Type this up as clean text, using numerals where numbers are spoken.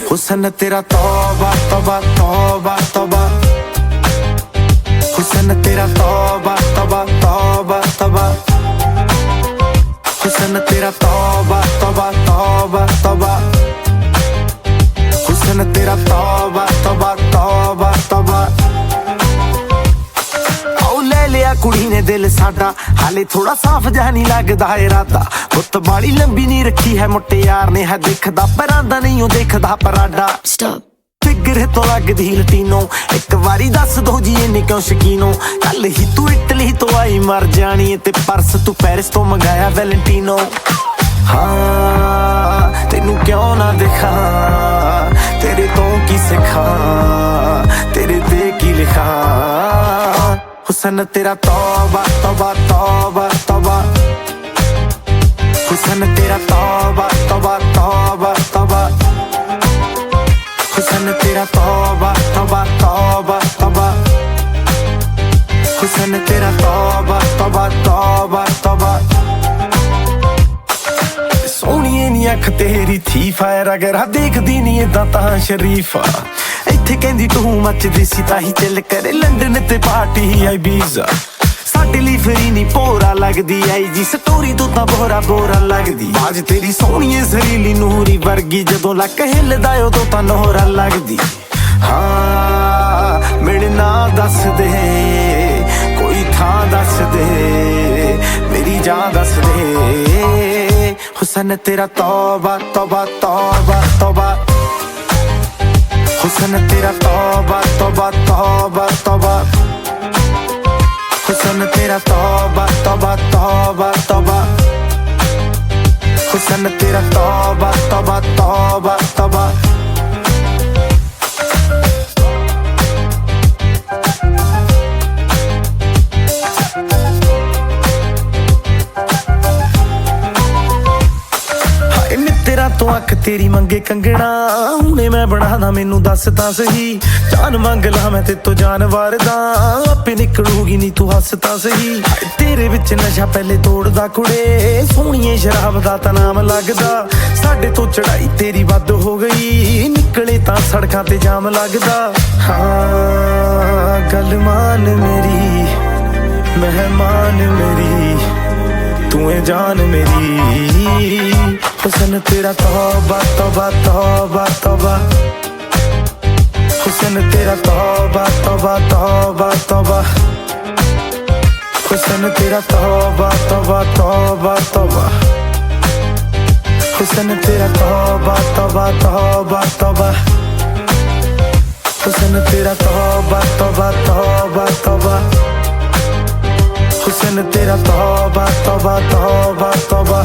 हुसन तेरा तौबा तौबा तौबा तौबा, हुसन तेरा तौबा तौबा तौबा तौबा, हुसन तेरा तौबा तौबा तौबा तौबा, हुसन तेरा तौबा तौबा तौबा तौबा। ले लिया कुड़ी ने दिल साडा, हाले थोड़ा साफ जहा नहीं लगदा इरादा। गुत्त बाली लंबी नहीं रखी है मुट्टे यार ने, है दिखदा परांदा नहीं ओ देखदा पराडा। फिगर तो लगदी लटीनो, एक बारी दस दो जी इन्ने क्यों शकीनो। कल ही तू इटली तो आई मर जानी है, ते परस तू पेरिस तो मंगाया वैलेंटीनो। हाँ तेनू क्यों ना दिखा, तेरे तो की सिखा, तेरे दे की लिखा। हुसन तेरा तौबा तौबा तौबा तौबा, हुसन तेरा तौबा तौबा तौबा तौबा, हुसन तेरा तौबा तौबा तौबा तौबा, हुसन तेरा तौबा तौबा तौबा तौबा। सोहणीए नी अख तेरी थी फायर, अगर देखदी नी इदां तां शरीफा। इत्थे कहंदी तू मचदी सी ताही चल करे लंडन ते पार्टी आई बीजा। साडे लई फिरी नी भोरा लगदी आई जी, स्टोरी तो तां बोरा बोरा लगदी। बाज तेरी सोहणीए सरीली नूरी वर्गी, जदों लक हिलदा उदों तां नोहरा लगदी। हाँ मेरे ना दस दे, कोई थां दस दे, मेरी जान दस दे। हुसन तेरा तौबा तौबा तौबा तौबा, हुसन तेरा तौबा तौबा तौबा तौबा, हुसन तेरा तौबा तौबा तौबा तौबा, हुसन तेरा तौबा तौबा तौबा तौबा। तेरा तो अख तेरी मंगे कंगना, हुणे मैं बनादा मैनू दस तां सही। जान मंग ला मैं ते तो जानवर दा, आपे निकलूगी नी तू हस तां सही। तेरे विच नशा पहले तोड़दा कुड़े, सोहणीए शराब दा तां नाम लगदा। साडे तो चढ़ाई तेरी वध हो गई, निकले तां सड़कां ते जाम लगदा। हाँ गल मान मेरी, मेहमान मेरी, तू है जान मेरी। हुसन तेरा तौबा तौबा तौबा तौबा, हुसन तेरा तौबा तौबा तौबा तौबा, हुसन तेरा तौबा तौबा तौबा तौबा, हुसन तेरा तौबा तौबा तौबा तौबा, हुसन तेरा तौबा तौबा तौबा तौबा, हुसन तेरा तौबा तौबा तौबा तौबा।